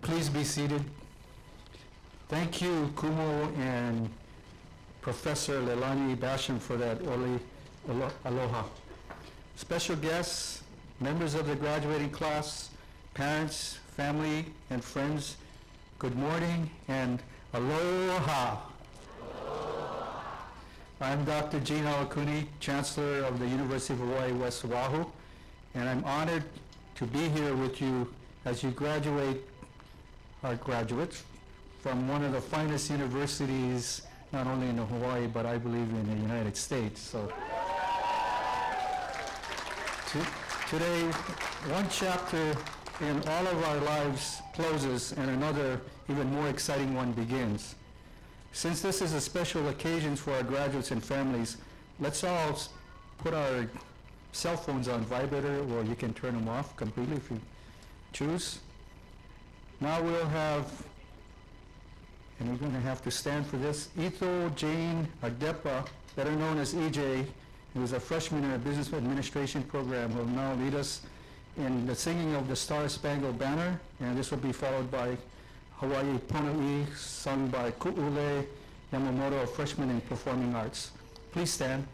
Please be seated. Thank you, Kumo and Professor Leilani Basham, for that aloha. Special guests, members of the graduating class, parents, family, and friends, good morning and aloha. I'm Dr. Gene Awakuni, Chancellor of the University of Hawaii West Oahu, and I'm honored to be here with you as you graduate our graduates from one of the finest universities, not only in Hawaii, but I believe in the United States. So today, one chapter in all of our lives closes and another, even more exciting one begins. Since this is a special occasion for our graduates and families, let's all put our cell phones on vibrator, or you can turn them off completely if you choose. Now we'll have, and we're going to have to stand for this, Ito Jane Adepa, better known as EJ, who is a freshman in our business administration program, will now lead us in the singing of the Star Spangled Banner, and this will be followed by Hawaii Pono'i, sung by Ku'ule Yamamoto, a freshman in performing arts. Please stand.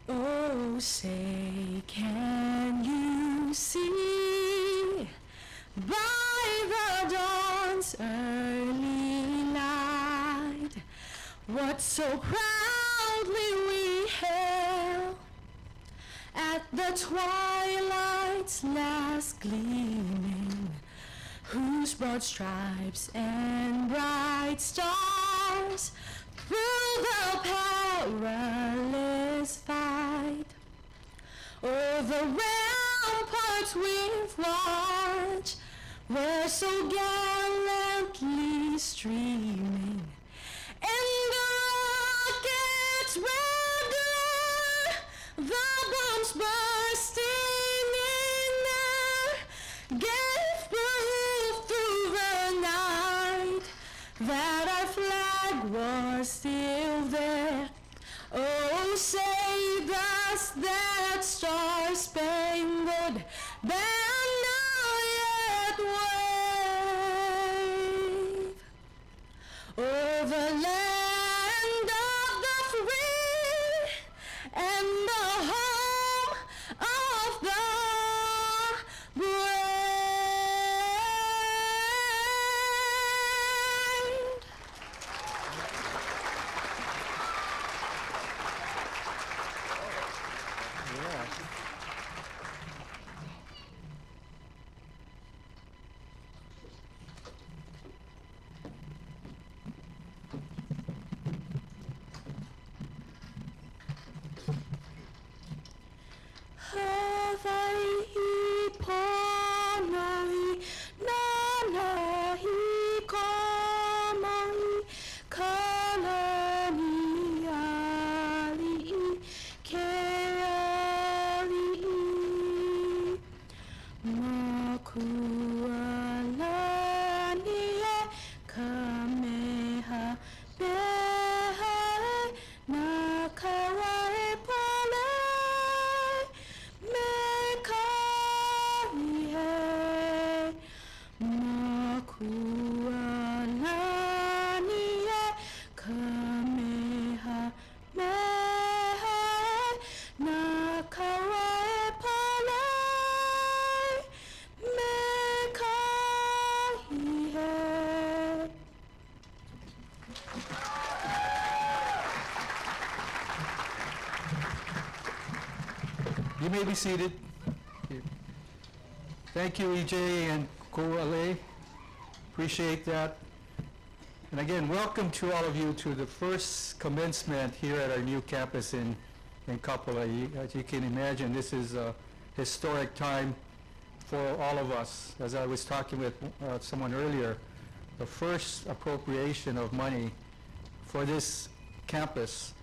Oh, say, can you see by the dawn's early light what so proudly we hailed at the twilight's last gleaming, whose broad stripes and bright stars through the perilous fight o'er the ramparts we've watched were so gallantly streaming, and the rockets redder, the bombs bursting in air, gave proof through the night that our flag was still there. Oh, say does that star-spangled banner yet wave o'er the land of the free and the home of the brave? Hawaii Pono'i, Nanahi Komai, Kalani Ali'i, Keali'i, Makualani e Kamehameha, Nakawae Polei, Mekaihe, Makualani e Kamehameha, may be seated. Thank you, EJ and Koale. Appreciate that. And again, welcome to all of you to the first commencement here at our new campus in Kapolei. As you can imagine, this is a historic time for all of us. As I was talking with someone earlier, the first appropriation of money for this campus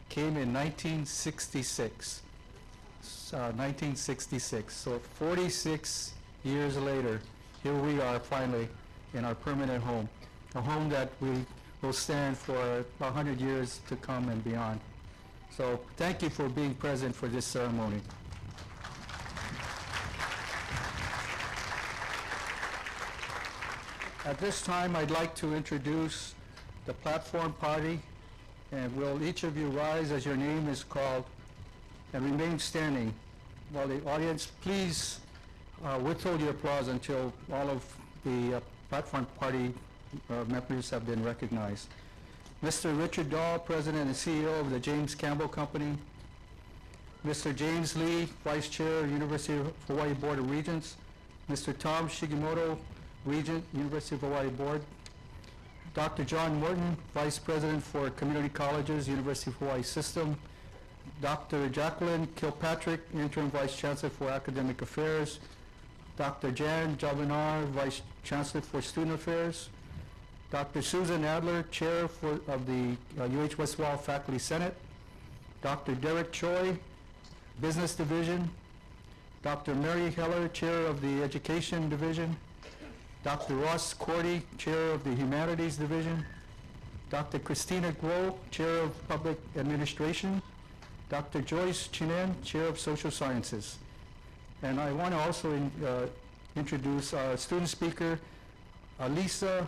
came in 1966. 1966. So 46 years later, here we are finally in our permanent home, a home that we will stand for 100 years to come and beyond. So thank you for being present for this ceremony. At this time, I'd like to introduce the platform party, and will each of you rise as your name is called and remain standing while the audience, please withhold your applause until all of the platform party members have been recognized. Mr. Richard Dahl, President and CEO of the James Campbell Company. Mr. James Lee, Vice Chair, University of Hawaii Board of Regents. Mr. Tom Shigimoto, Regent, University of Hawaii Board. Dr. John Morton, Vice President for Community Colleges, University of Hawaii System. Dr. Jacqueline Kilpatrick, Interim Vice Chancellor for Academic Affairs. Dr. Jan Javinar, Vice Chancellor for Student Affairs. Dr. Susan Adler, Chair of the UH West Wall Faculty Senate. Dr. Derek Choi, Business Division. Dr. Mary Heller, Chair of the Education Division. Dr. Ross Cordy, Chair of the Humanities Division. Dr. Christina Guo, Chair of Public Administration. Dr. Joyce Chinen, Chair of Social Sciences. And I want to also introduce our student speaker, Alisa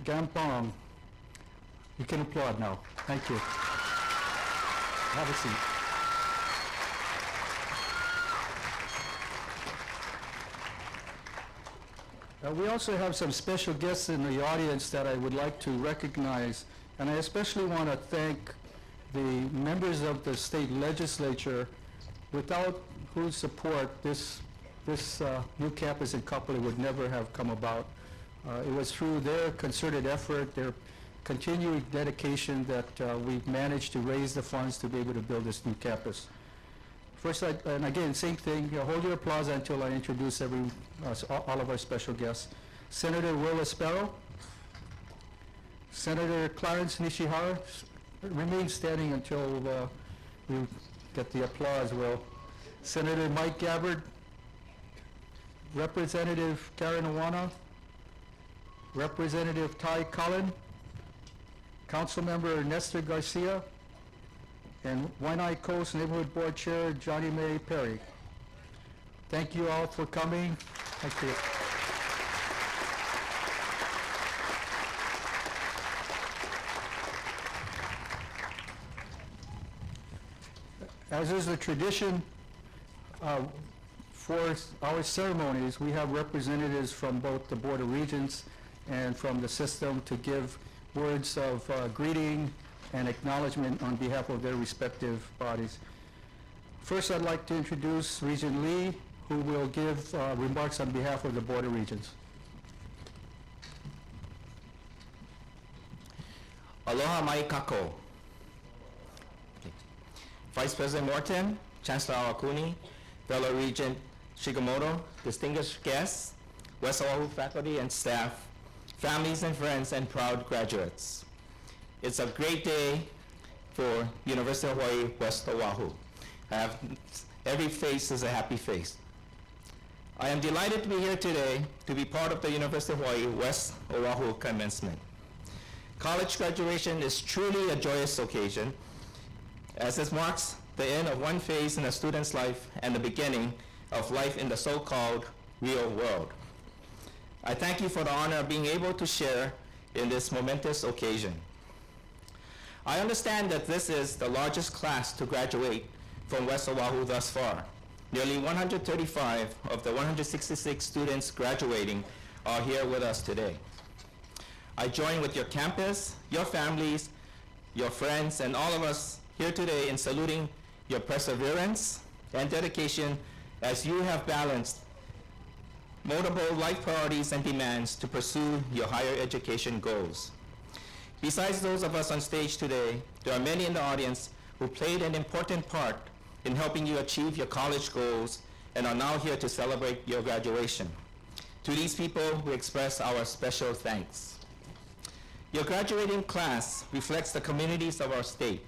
Gampong. You can applaud now. Thank you. Have a seat. We also have some special guests in the audience that I would like to recognize, and I especially want to thank the members of the state legislature, without whose support this new campus in Kapolei would never have come about. It was through their concerted effort, their continuing dedication that we've managed to raise the funds to be able to build this new campus. First, and again, same thing, hold your applause until I introduce all of our special guests. Senator Will Espero, Senator Clarence Nishihara, remain standing until we get the applause, Will. Senator Mike Gabbard, Representative Karen Awana, Representative Ty Cullen, Councilmember Nestor Garcia, and Waianae Coast Neighborhood Board Chair Johnny May Perry. Thank you all for coming. Thank you. As is the tradition for our ceremonies, we have representatives from both the Board of Regents and from the system to give words of greeting and acknowledgement on behalf of their respective bodies. First, I'd like to introduce Regent Lee, who will give remarks on behalf of the Board of Regents. Aloha mai kako. Vice President Morton, Chancellor Awakuni, fellow Regent Shigimoto, distinguished guests, West Oahu faculty and staff, families and friends, and proud graduates. It's a great day for University of Hawaii West Oahu. Every face is a happy face. I am delighted to be here today to be part of the University of Hawaii West Oahu commencement. College graduation is truly a joyous occasion, as it marks the end of one phase in a student's life and the beginning of life in the so-called real world. I thank you for the honor of being able to share in this momentous occasion. I understand that this is the largest class to graduate from West Oahu thus far. Nearly 135 of the 166 students graduating are here with us today. I join with your campus, your families, your friends, and all of us here today in saluting your perseverance and dedication as you have balanced multiple life priorities and demands to pursue your higher education goals. Besides those of us on stage today, there are many in the audience who played an important part in helping you achieve your college goals and are now here to celebrate your graduation. To these people, we express our special thanks. Your graduating class reflects the communities of our state.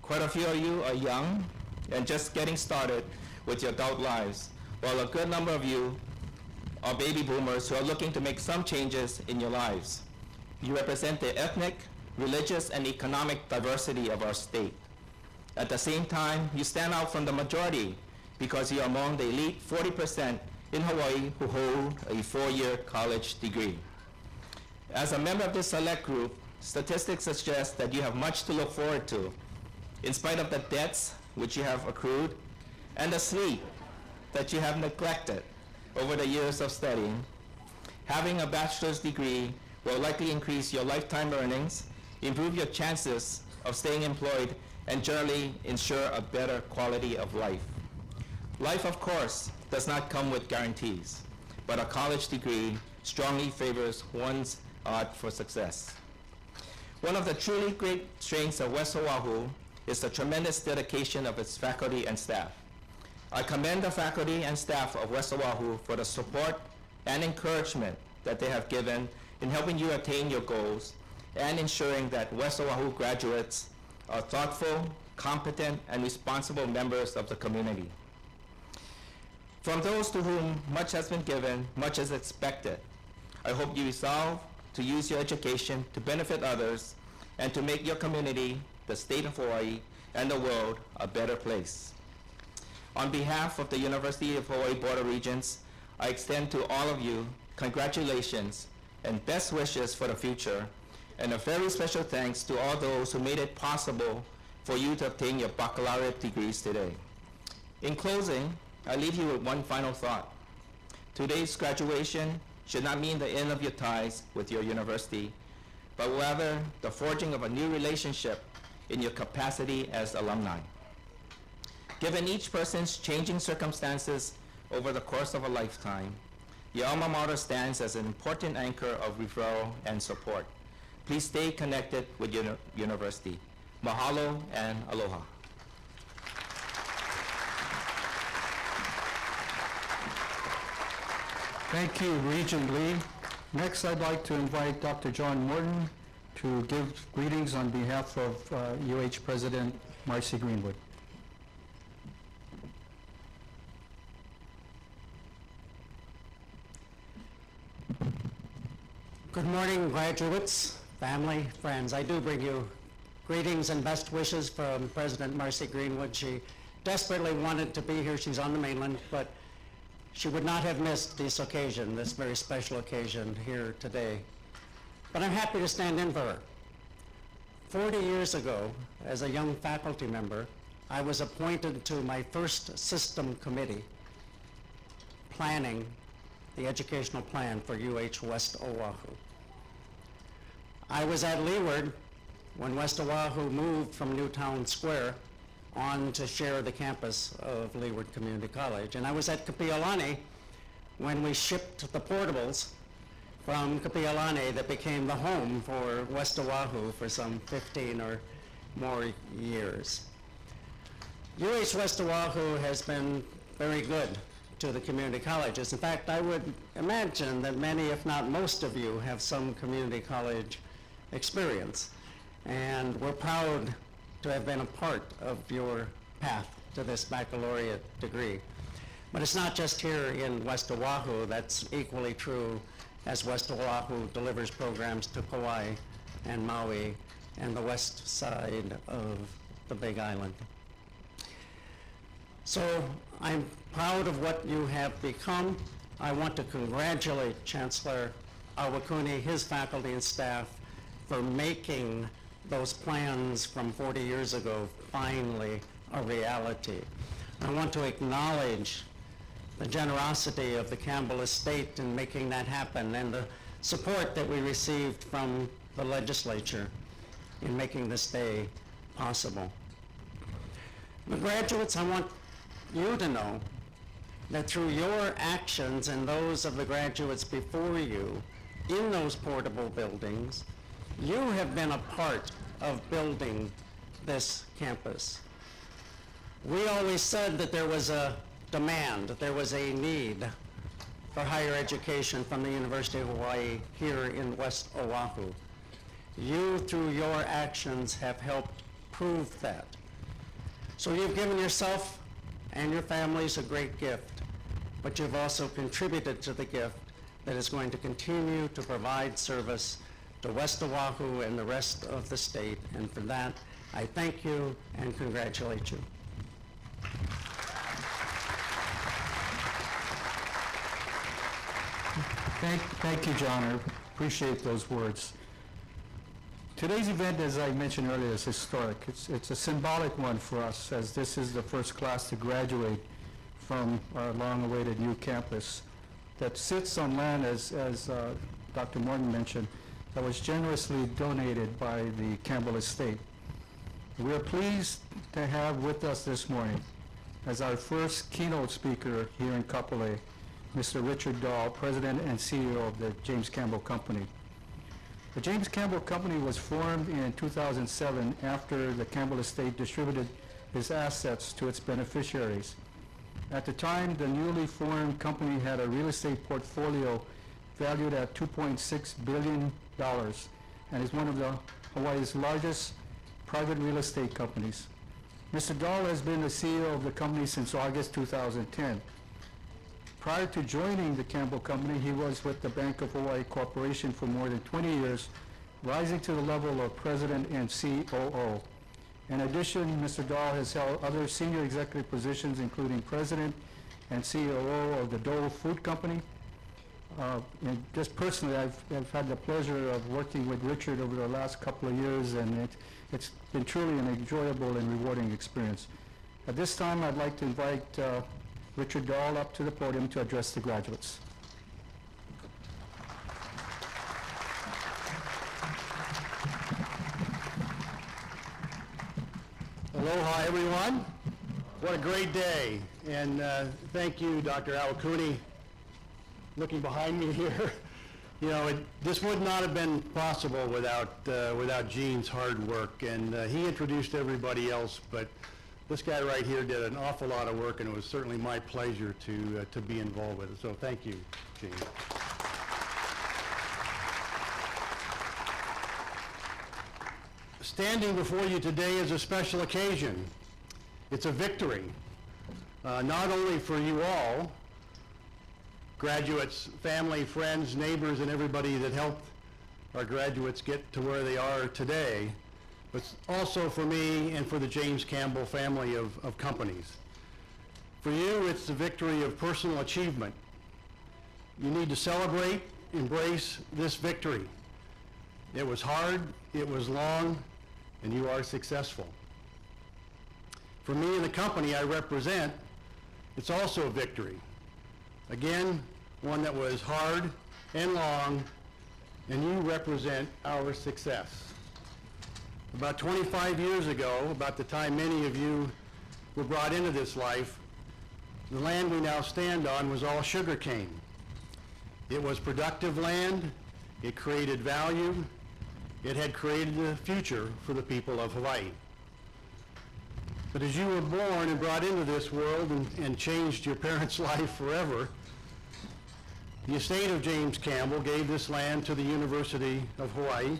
Quite a few of you are young and just getting started with your adult lives, while a good number of you are baby boomers who are looking to make some changes in your lives. You represent the ethnic, religious, and economic diversity of our state. At the same time, you stand out from the majority because you are among the elite 40% in Hawaii who hold a 4-year college degree. As a member of this select group, statistics suggest that you have much to look forward to, in spite of the debts which you have accrued and the sleep that you have neglected over the years of studying. Having a bachelor's degree will likely increase your lifetime earnings, improve your chances of staying employed, and generally ensure a better quality of life. Life, of course, does not come with guarantees, but a college degree strongly favors one's odds for success. One of the truly great strengths of West Oahu is the tremendous dedication of its faculty and staff. I commend the faculty and staff of West Oahu for the support and encouragement that they have given in helping you attain your goals and ensuring that West Oahu graduates are thoughtful, competent, and responsible members of the community. From those to whom much has been given, much is expected. I hope you resolve to use your education to benefit others and to make your community, the state of Hawaii, and the world a better place. On behalf of the University of Hawaii Board of Regents, I extend to all of you congratulations and best wishes for the future, and a very special thanks to all those who made it possible for you to obtain your baccalaureate degrees today. In closing, I leave you with one final thought. Today's graduation should not mean the end of your ties with your university, but rather the forging of a new relationship in your capacity as alumni. Given each person's changing circumstances over the course of a lifetime, your alma mater stands as an important anchor of referral and support. Please stay connected with your university. Mahalo and aloha. Thank you, Regent Lee. Next, I'd like to invite Dr. John Morton to give greetings on behalf of UH President Marcy Greenwood. Good morning, graduates, family, friends. I do bring you greetings and best wishes from President Marcy Greenwood. She desperately wanted to be here. She's on the mainland, but she would not have missed this occasion, this very special occasion here today. But I'm happy to stand in for her. 40 years ago, as a young faculty member, I was appointed to my first system committee planning the educational plan for UH West Oahu. I was at Leeward when West Oahu moved from Newtown Square on to share the campus of Leeward Community College. And I was at Kapi'olani when we shipped the portables from Kapi'olani that became the home for West Oahu for some 15 or more years. UH West Oahu has been very good to the community colleges. In fact, I would imagine that many, if not most of you, have some community college experience. And we're proud to have been a part of your path to this baccalaureate degree. But it's not just here in West Oahu. That's equally true as West Oahu delivers programs to Kauai and Maui and the west side of the Big Island. So I'm proud of what you have become. I want to congratulate Chancellor Awakuni, his faculty and staff, for making those plans from 40 years ago finally a reality. I want to acknowledge the generosity of the Campbell estate in making that happen and the support that we received from the legislature in making this day possible. The graduates, I want you to know that through your actions and those of the graduates before you in those portable buildings, you have been a part of building this campus. We always said that there was a demand, that there was a need for higher education from the University of Hawaii here in West Oahu. You, through your actions, have helped prove that. So you've given yourself and your families a great gift, but you've also contributed to the gift that is going to continue to provide service to West Oahu and the rest of the state. And for that, I thank you and congratulate you. Thank you, John. I appreciate those words. Today's event, as I mentioned earlier, is historic. It's a symbolic one for us, as this is the first class to graduate from our long-awaited new campus that sits on land, as Dr. Morton mentioned, that was generously donated by the Campbell Estate. We are pleased to have with us this morning, as our first keynote speaker here in Kapolei, Mr. Richard Dahl, President and CEO of the James Campbell Company. The James Campbell Company was formed in 2007 after the Campbell Estate distributed its assets to its beneficiaries. At the time, the newly formed company had a real estate portfolio valued at $2.6 billion and is one of the Hawaii's largest private real estate companies. Mr. Dahl has been the CEO of the company since August 2010. Prior to joining the Campbell Company, he was with the Bank of Hawaii Corporation for more than 20 years, rising to the level of President and COO. In addition, Mr. Dahl has held other senior executive positions, including President and COO of the Dole Food Company. And just personally, I've had the pleasure of working with Richard over the last couple of years, and it's been truly an enjoyable and rewarding experience. At this time, I'd like to invite Richard Dahl up to the podium to address the graduates. Aloha, everyone. What a great day. And thank you, Dr. Awakuni. Looking behind me here, you know, this would not have been possible without Gene's hard work. And he introduced everybody else, but this guy right here did an awful lot of work, and it was certainly my pleasure to be involved with it. So thank you, Gene. Standing before you today is a special occasion. It's a victory, not only for you all, graduates, family, friends, neighbors, and everybody that helped our graduates get to where they are today, but also for me and for the James Campbell family of companies. For you, it's the victory of personal achievement. You need to celebrate, embrace this victory. It was hard, it was long, and you are successful. For me and the company I represent, it's also a victory. Again, one that was hard and long, and you represent our success. About 25 years ago, about the time many of you were brought into this life, the land we now stand on was all sugarcane. It was productive land, it created value, it had created a future for the people of Hawaii. But as you were born and brought into this world and changed your parents' life forever, the estate of James Campbell gave this land to the University of Hawaii,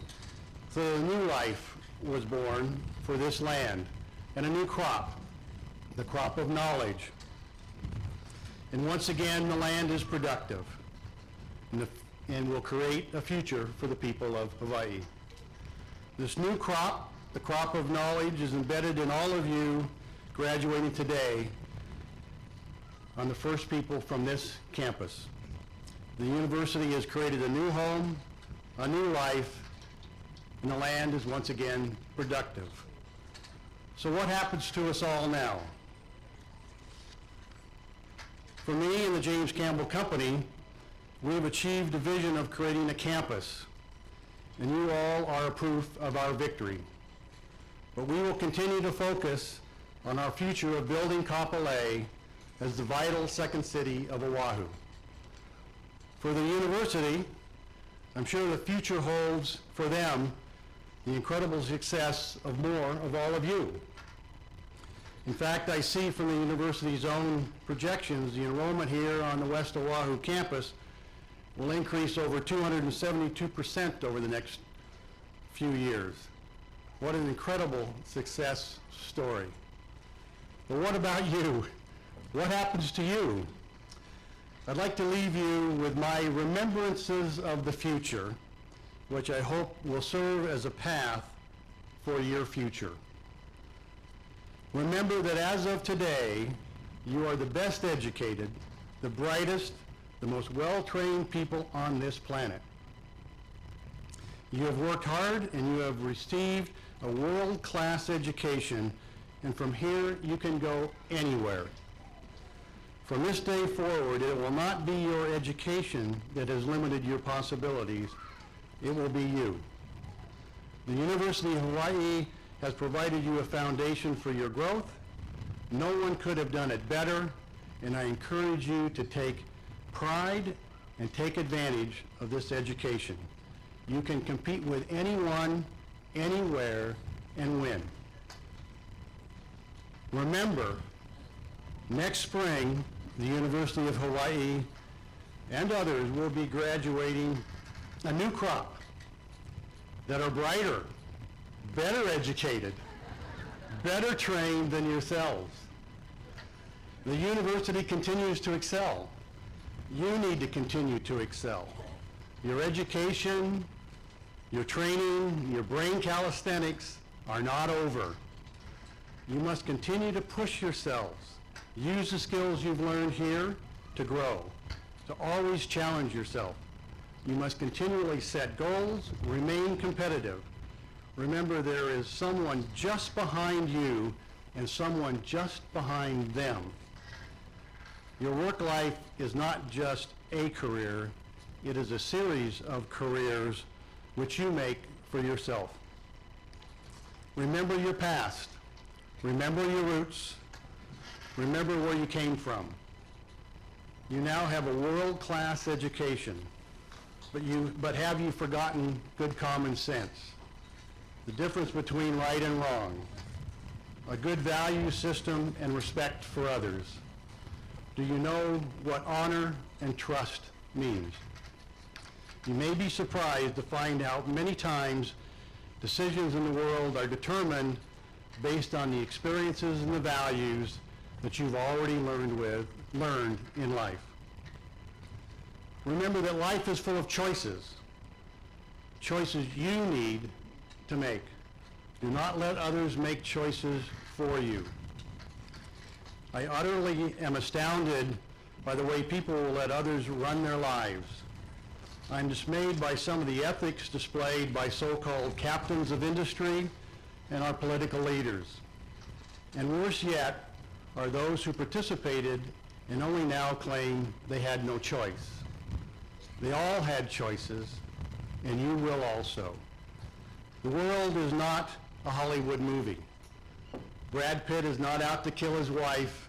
so a new life was born for this land, and a new crop, the crop of knowledge. And once again, the land is productive and will create a future for the people of Hawaii. This new crop, the crop of knowledge, is embedded in all of you graduating today on the first people from this campus. The university has created a new home, a new life, and the land is once again productive. So what happens to us all now? For me and the James Campbell Company, we've achieved a vision of creating a campus, and you all are a proof of our victory. But we will continue to focus on our future of building Kapolei as the vital second city of Oahu. For the university, I'm sure the future holds for them the incredible success of more of all of you. In fact, I see from the university's own projections, the enrollment here on the West Oahu campus will increase over 272% over the next few years. What an incredible success story. But what about you? What happens to you? I'd like to leave you with my remembrances of the future, which I hope will serve as a path for your future. Remember that as of today, you are the best educated, the brightest, the most well-trained people on this planet. You have worked hard and you have received a world-class education, and from here you can go anywhere. From this day forward, it will not be your education that has limited your possibilities. It will be you. The University of Hawaii has provided you a foundation for your growth. No one could have done it better, and I encourage you to take pride and take advantage of this education. You can compete with anyone, anywhere, and win. Remember, next spring, the University of Hawaii and others will be graduating a new crop that are brighter, better educated, better trained than yourselves. The university continues to excel. You need to continue to excel. Your education, your training, your brain calisthenics are not over. You must continue to push yourselves. Use the skills you've learned here to grow, to always challenge yourself. You must continually set goals, remain competitive. Remember, there is someone just behind you and someone just behind them. Your work life is not just a career, it is a series of careers which you make for yourself. Remember your past. Remember your roots. Remember where you came from. You now have a world-class education, but have you forgotten good common sense? The difference between right and wrong, a good value system and respect for others. Do you know what honor and trust means? You may be surprised to find out many times decisions in the world are determined based on the experiences and the values that you've already learned in life. Remember that life is full of choices. Choices you need to make. Do not let others make choices for you. I utterly am astounded by the way people will let others run their lives. I'm dismayed by some of the ethics displayed by so-called captains of industry and our political leaders. And worse yet are those who participated and only now claim they had no choice. They all had choices, and you will also. The world is not a Hollywood movie. Brad Pitt is not out to kill his wife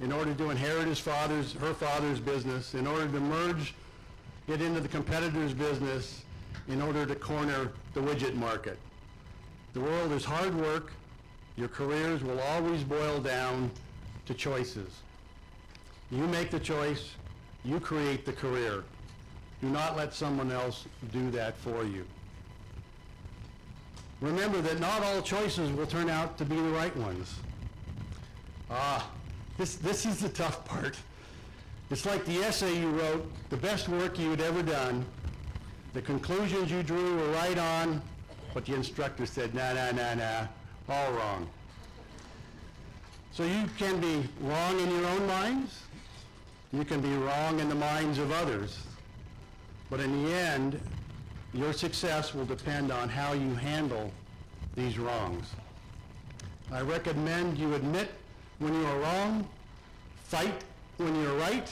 in order to inherit her father's business, in order to get into the competitor's business, in order to corner the widget market. The world is hard work. Your careers will always boil down to choices. You make the choice, you create the career. Do not let someone else do that for you. Remember that not all choices will turn out to be the right ones. This is the tough part. It's like the essay you wrote, the best work you had ever done. The conclusions you drew were right on, but the instructor said, nah, all wrong. So you can be wrong in your own minds. You can be wrong in the minds of others. But in the end, your success will depend on how you handle these wrongs. I recommend you admit when you are wrong, fight when you're right,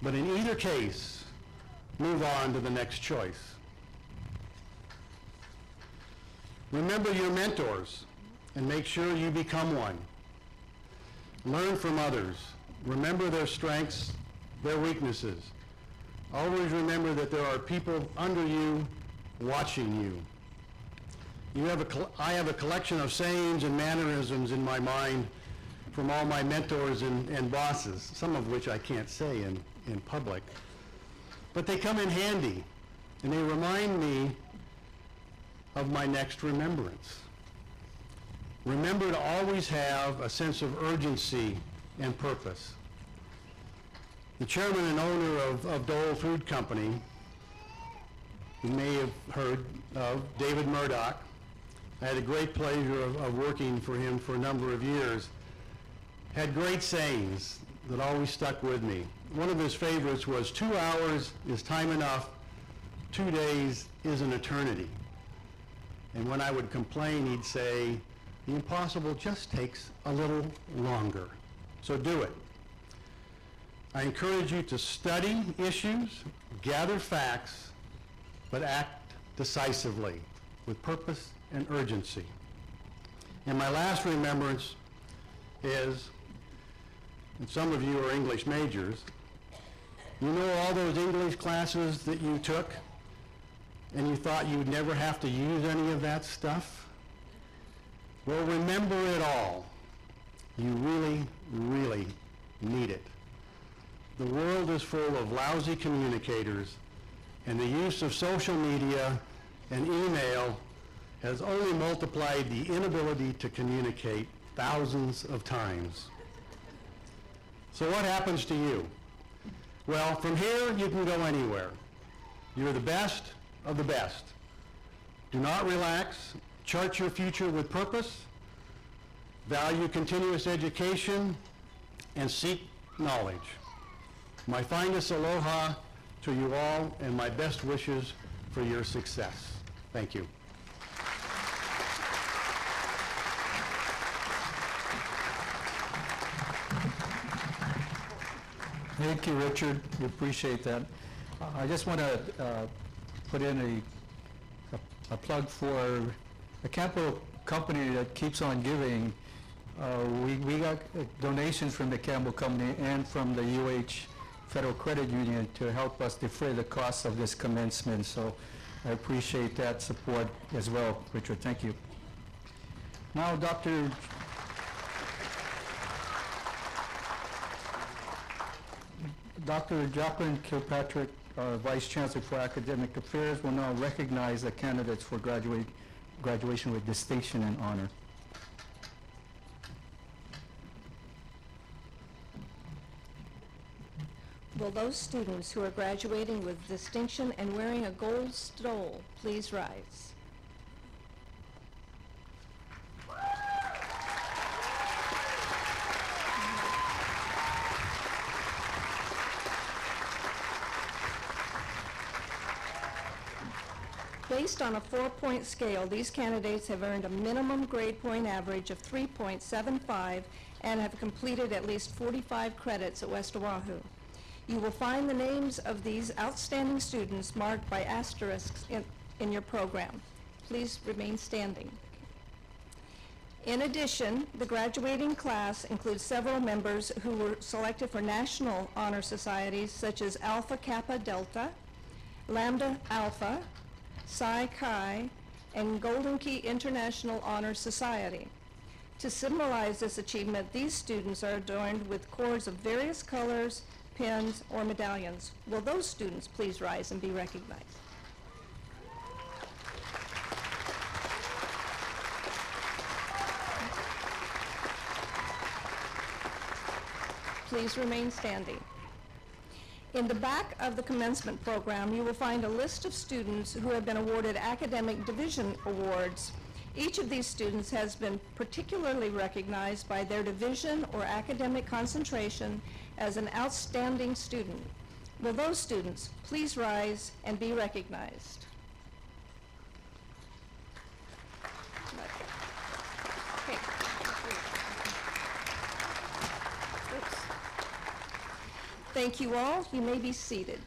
but in either case, move on to the next choice. Remember your mentors and make sure you become one. Learn from others. Remember their strengths, their weaknesses. Always remember that there are people under you watching you. I have a collection of sayings and mannerisms in my mind from all my mentors and bosses, some of which I can't say in public. But they come in handy, and they remind me of my next remembrance. Remember to always have a sense of urgency and purpose. The chairman and owner of Dole Food Company, you may have heard of, David Murdoch. I had a great pleasure of working for him for a number of years. Had great sayings that always stuck with me. One of his favorites was, 2 hours is time enough, 2 days is an eternity. And when I would complain, he'd say, the impossible just takes a little longer. So do it. I encourage you to study issues, gather facts, but act decisively with purpose and urgency. And my last remembrance is, and some of you are English majors, you know all those English classes that you took and you thought you'd never have to use any of that stuff? Well, remember it all. You really, really need it. The world is full of lousy communicators, and the use of social media and email has only multiplied the inability to communicate thousands of times. So what happens to you? Well, from here, you can go anywhere. You're the best of the best. Do not relax. Chart your future with purpose. Value continuous education and seek knowledge. My finest aloha to you all and my best wishes for your success. Thank you. Thank you, Richard. We appreciate that. I just want to put in a plug for a Campbell company that keeps on giving. We got donations from the Campbell Company and from the UH Federal Credit Union to help us defray the costs of this commencement. So I appreciate that support as well, Richard. Thank you. Now, Dr. Jacqueline Kilpatrick, our Vice Chancellor for Academic Affairs, will now recognize the candidates for graduation with distinction and honor. Will those students who are graduating with distinction and wearing a gold stole please rise? Based on a 4-point scale, these candidates have earned a minimum grade point average of 3.75 and have completed at least 45 credits at West Oahu. You will find the names of these outstanding students marked by asterisks in your program. Please remain standing. In addition, the graduating class includes several members who were selected for national honor societies such as Alpha Kappa Delta, Lambda Alpha, Psi Chi, and Golden Key International Honor Society. To symbolize this achievement, these students are adorned with cords of various colors, pins, or medallions. Will those students please rise and be recognized? Please remain standing. In the back of the commencement program, you will find a list of students who have been awarded academic division awards. Each of these students has been particularly recognized by their division or academic concentration as an outstanding student. Will those students please rise and be recognized? Okay. Oops. Thank you all. You may be seated.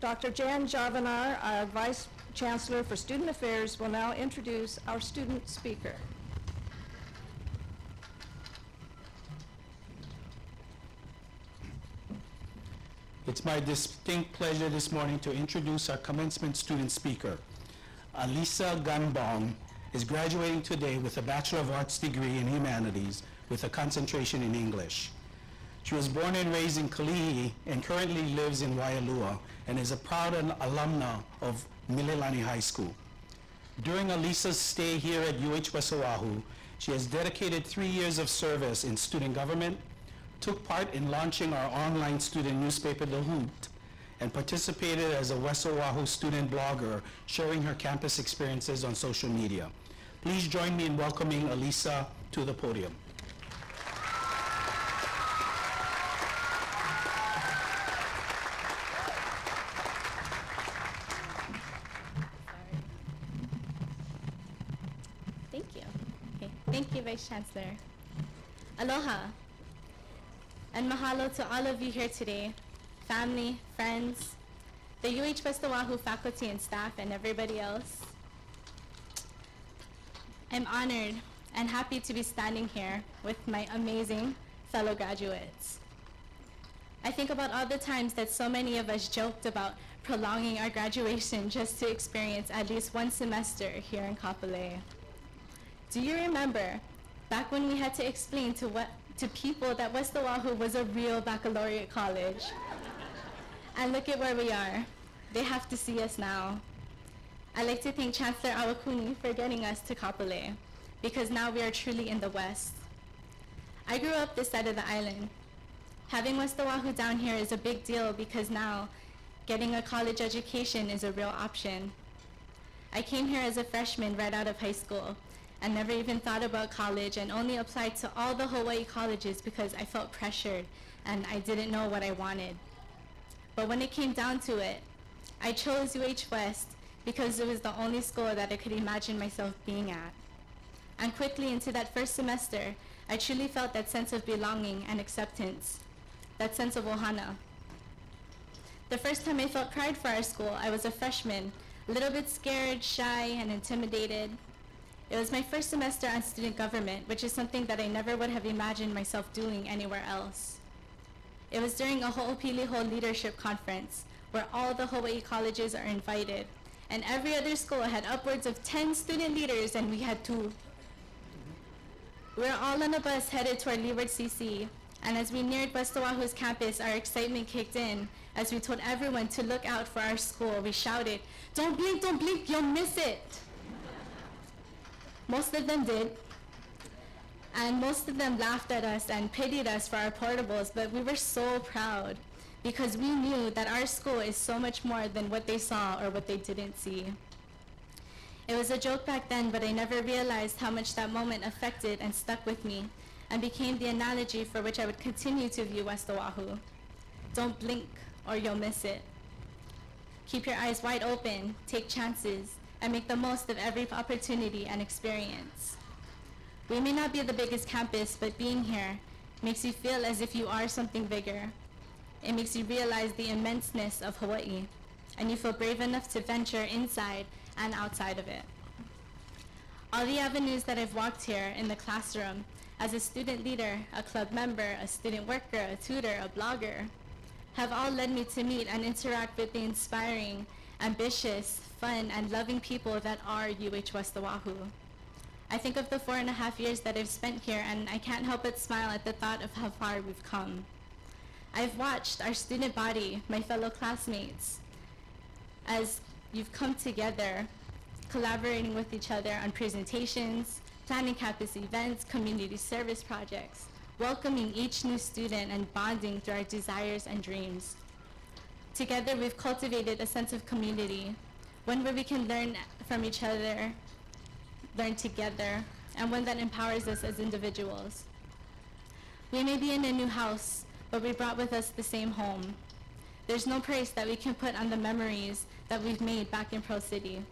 Dr. Jan Javanar, our Vice Chancellor for Student Affairs, will now introduce our student speaker. It's my distinct pleasure this morning to introduce our commencement student speaker. Alisa Ganbong is graduating today with a Bachelor of Arts degree in Humanities with a concentration in English. She was born and raised in Kalihi and currently lives in Waialua and is a proud alumna of Mililani High School. During Alisa's stay here at UH West Oahu, she has dedicated 3 years of service in student government, took part in launching our online student newspaper, The Hoot, and participated as a West Oahu student blogger, sharing her campus experiences on social media. Please join me in welcoming Alisa to the podium. Thank you. Okay. Thank you, Vice Chancellor. Aloha, and mahalo to all of you here today, family, friends, the UH West Oahu faculty and staff, and everybody else. I'm honored and happy to be standing here with my amazing fellow graduates. I think about all the times that so many of us joked about prolonging our graduation just to experience at least one semester here in Kapolei. Do you remember back when we had to explain to people that West Oahu was a real baccalaureate college? And look at where we are. They have to see us now. I'd like to thank Chancellor Awakuni for getting us to Kapolei, because now we are truly in the West. I grew up this side of the island. Having West Oahu down here is a big deal because now getting a college education is a real option. I came here as a freshman right out of high school and never even thought about college and only applied to all the Hawaii colleges because I felt pressured and I didn't know what I wanted. But when it came down to it, I chose UH West because it was the only school that I could imagine myself being at. And quickly into that first semester, I truly felt that sense of belonging and acceptance, that sense of ohana. The first time I felt pride for our school, I was a freshman, a little bit scared, shy, and intimidated. It was my first semester on student government, which is something that I never would have imagined myself doing anywhere else. It was during a Ho'opiliho leadership conference, where all the Hawaii colleges are invited, and every other school had upwards of 10 student leaders, and we had 2. We were all on a bus headed toward Leeward CC, and as we neared West Oahu's campus, our excitement kicked in. As we told everyone to look out for our school, we shouted, don't blink, you'll miss it." Most of them did, and most of them laughed at us and pitied us for our portables, but we were so proud because we knew that our school is so much more than what they saw or what they didn't see. It was a joke back then, but I never realized how much that moment affected and stuck with me and became the analogy for which I would continue to view West Oahu. Don't blink or you'll miss it. Keep your eyes wide open, take chances, and make the most of every opportunity and experience. We may not be the biggest campus, but being here makes you feel as if you are something bigger. It makes you realize the immenseness of Hawaii, and you feel brave enough to venture inside and outside of it. All the avenues that I've walked here in the classroom, as a student leader, a club member, a student worker, a tutor, a blogger, have all led me to meet and interact with the inspiring, ambitious, fun, and loving people that are UH West Oahu. I think of the 4.5 years that I've spent here, and I can't help but smile at the thought of how far we've come. I've watched our student body, my fellow classmates, as you've come together, collaborating with each other on presentations, planning campus events, community service projects, welcoming each new student and bonding through our desires and dreams. Together, we've cultivated a sense of community, one where we can learn from each other, learn together, and one that empowers us as individuals. We may be in a new house, but we brought with us the same home. There's no price that we can put on the memories that we've made back in Pearl City,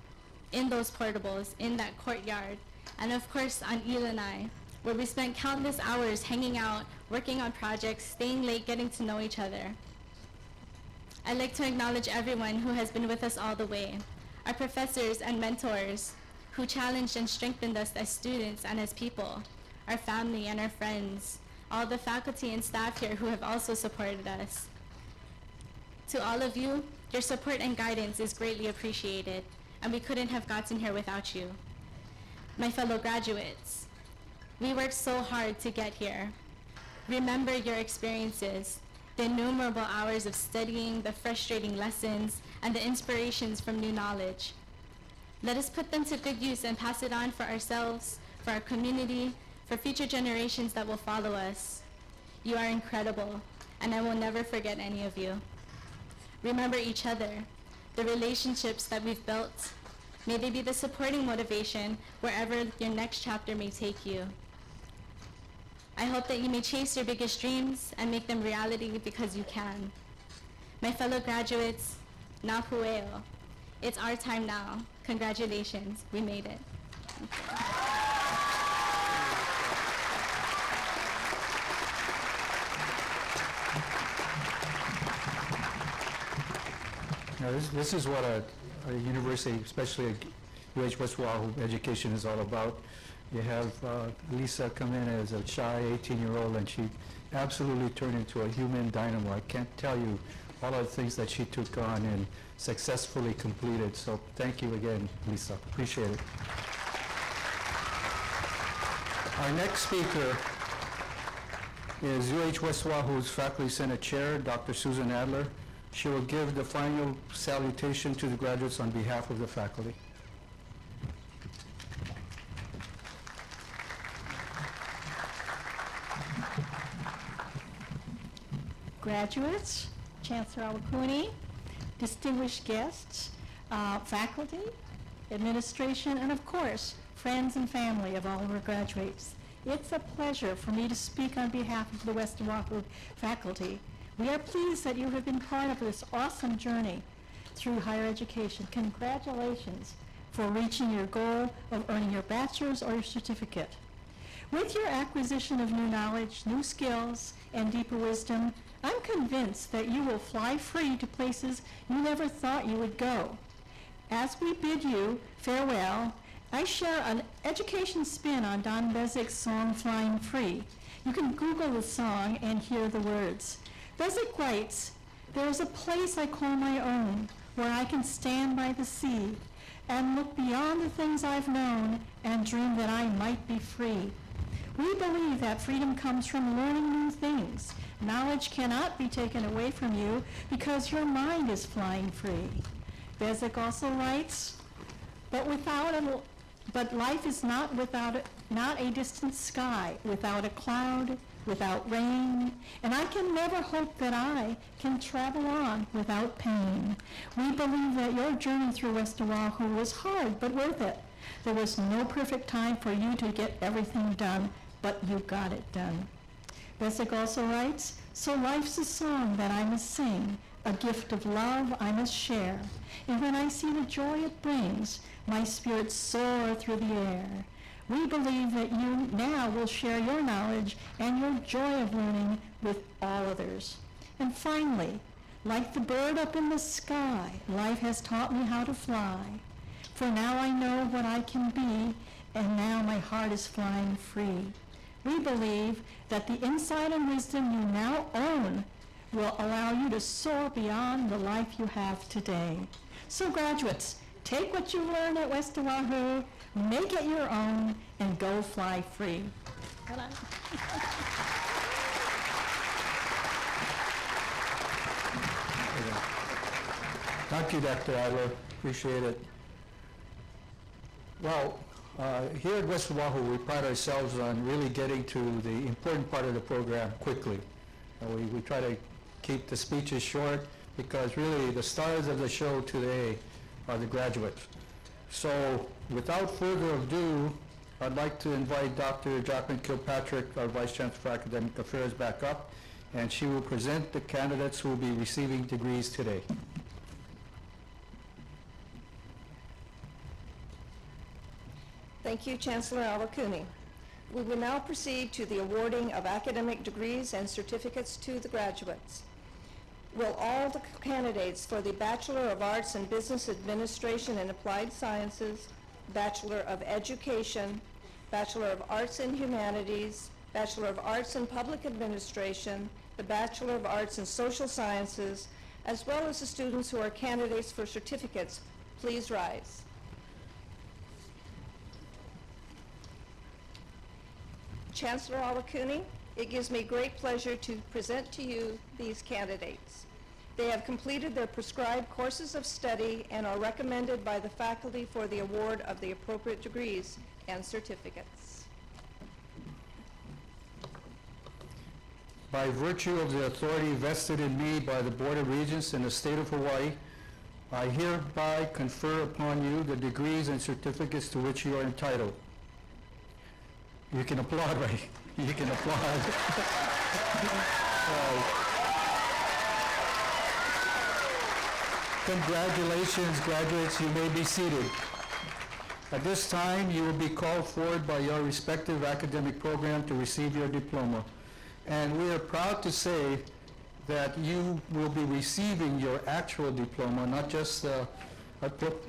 in those portables, in that courtyard, and of course on Ilanai, where we spent countless hours hanging out, working on projects, staying late, getting to know each other. I'd like to acknowledge everyone who has been with us all the way, our professors and mentors who challenged and strengthened us as students and as people, our family and our friends, all the faculty and staff here who have also supported us. To all of you, your support and guidance is greatly appreciated, and we couldn't have gotten here without you. My fellow graduates, we worked so hard to get here. Remember your experiences, the innumerable hours of studying, the frustrating lessons, and the inspirations from new knowledge. Let us put them to good use and pass it on for ourselves, for our community, for future generations that will follow us. You are incredible, and I will never forget any of you. Remember each other, the relationships that we've built. May they be the supporting motivation wherever your next chapter may take you. I hope that you may chase your biggest dreams and make them reality because you can. My fellow graduates, na pueo. It's our time now. Congratulations, we made it. Now, this is what a university, especially UH West Oahu, education is all about. You have Lisa come in as a shy 18-year-old, and she absolutely turned into a human dynamo. I can't tell you all of the things that she took on and successfully completed. So thank you again, Lisa. Appreciate it. Our next speaker is UH West Oahu's Faculty Senate Chair, Dr. Susan Adler. She will give the final salutation to the graduates on behalf of the faculty. Graduates, Chancellor Awakuni, distinguished guests, faculty, administration, and of course, friends and family of all of our graduates. It's a pleasure for me to speak on behalf of the West Oahu faculty. We are pleased that you have been part of this awesome journey through higher education. Congratulations for reaching your goal of earning your bachelor's or your certificate. With your acquisition of new knowledge, new skills, and deeper wisdom, I'm convinced that you will fly free to places you never thought you would go. As we bid you farewell, I share an education spin on Don Bezik's song, Flying Free. You can Google the song and hear the words. Bezik writes, "There is a place I call my own, where I can stand by the sea and look beyond the things I've known and dream that I might be free." We believe that freedom comes from learning new things. Knowledge cannot be taken away from you because your mind is flying free. Bezik also writes, but life is not a distant sky, without a cloud, without rain, and I can never hope that I can travel on without pain. We believe that your journey through West Oahu was hard, but worth it. There was no perfect time for you to get everything done, but you got it done. Bezik also writes, "So life's a song that I must sing, a gift of love I must share. And when I see the joy it brings, my spirits soar through the air." We believe that you now will share your knowledge and your joy of learning with all others. And finally, like the bird up in the sky, life has taught me how to fly. For now I know what I can be, and now my heart is flying free. We believe that the insight and wisdom you now own will allow you to soar beyond the life you have today. So graduates, take what you learned at West Oahu, make it your own, and go fly free. Thank you, Dr. Adler. Appreciate it. Well, here at West Oahu, we pride ourselves on really getting to the important part of the program quickly. We try to keep the speeches short because really the stars of the show today are the graduates. So without further ado, I'd like to invite Dr. Jacqueline Kilpatrick, our Vice Chancellor for Academic Affairs, back up, and she will present the candidates who will be receiving degrees today. Thank you, Chancellor Awakuni. We will now proceed to the awarding of academic degrees and certificates to the graduates. Will all the candidates for the Bachelor of Arts in Business Administration and Applied Sciences, Bachelor of Education, Bachelor of Arts in Humanities, Bachelor of Arts in Public Administration, the Bachelor of Arts in Social Sciences, as well as the students who are candidates for certificates. Please rise. Chancellor Awakuni, it gives me great pleasure to present to you these candidates. They have completed their prescribed courses of study and are recommended by the faculty for the award of the appropriate degrees and certificates. By virtue of the authority vested in me by the Board of Regents in the state of Hawaii, I hereby confer upon you the degrees and certificates to which you are entitled. You can applaud, right? You can applaud. Congratulations, graduates. You may be seated. At this time, you will be called forward by your respective academic program to receive your diploma. And we are proud to say that you will be receiving your actual diploma, not just a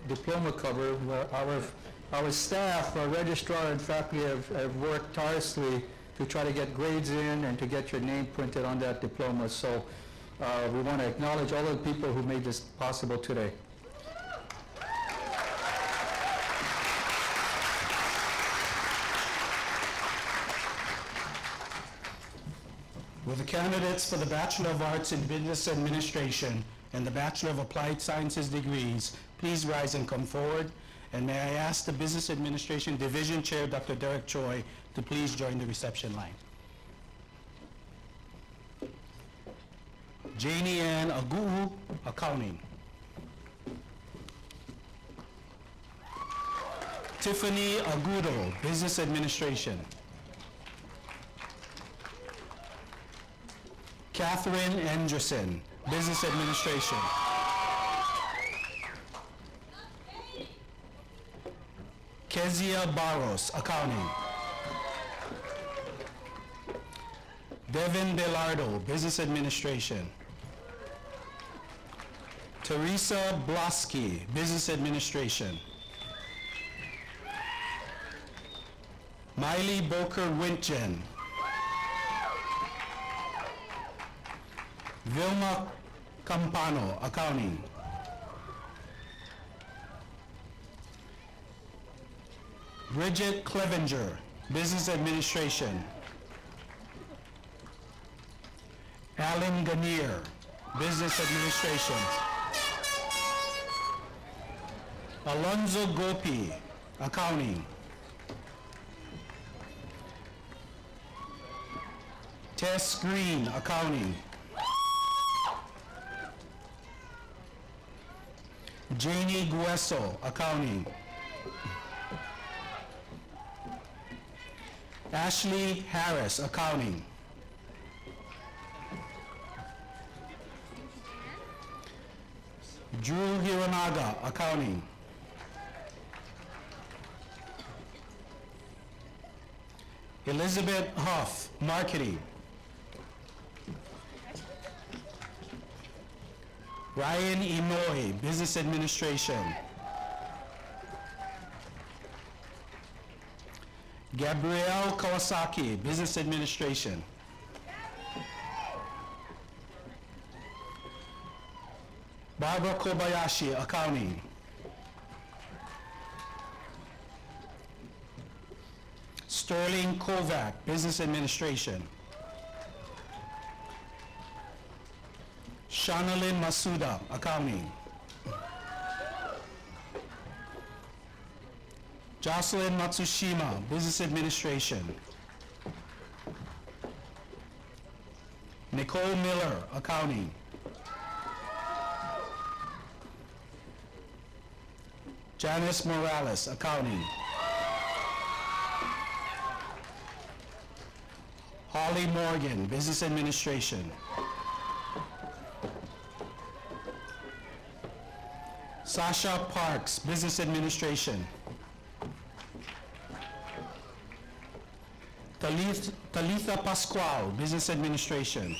diploma cover. Our staff, our registrar and faculty have worked tirelessly to try to get grades in and to get your name printed on that diploma. So we want to acknowledge all of the people who made this possible today. Will the candidates for the Bachelor of Arts in Business Administration and the Bachelor of Applied Sciences degrees please rise and come forward? And may I ask the Business Administration Division Chair, Dr. Derek Choi, to please join the reception line. Janie Ann Agu'u, Accounting. Tiffany Agudo, Business Administration. Catherine Anderson, Business Administration. Kezia Barros, Accounting. Devin Belardo, Business Administration. Teresa Blosky, Business Administration. Miley Boker Wintgen. Vilma Campano, Accounting. Bridget Clevenger, Business Administration. Alan Ganier, Business Administration. Alonzo Gopi, Accounting. Tess Green, Accounting. Janie Gueso, Accounting. Ashley Harris, Accounting. Drew Hiranaga, Accounting. Elizabeth Huff, Marketing. Ryan Inoue, Business Administration. Gabrielle Kawasaki, Business Administration. Barbara Kobayashi, Accounting. Sterling Kovac, Business Administration. Shanalin Masuda, Accounting. Jocelyn Matsushima, Business Administration. Nicole Miller, Accounting. Janice Morales, Accounting. Holly Morgan, Business Administration. Sasha Parks, Business Administration. Talitha Pascual, Business Administration.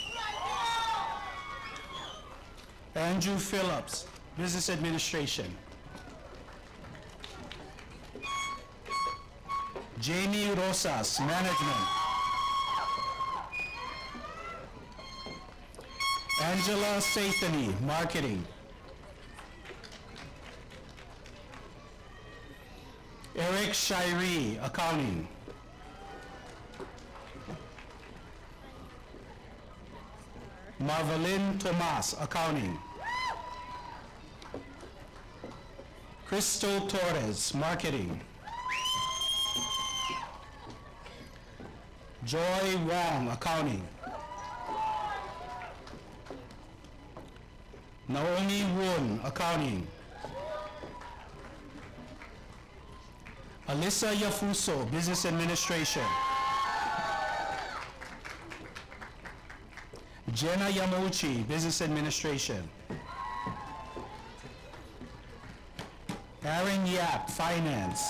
Andrew Phillips, Business Administration. Jamie Rosas, Management. Angela Sathany, Marketing. Eric Shirey, Accounting. Marvelyn Tomas, Accounting. Crystal Torres, Marketing. Joy Wong, Accounting. Naomi Woon, Accounting. Alyssa Yafuso, Business Administration. Jenna Yamauchi, Business Administration. Aaron Yap, Finance.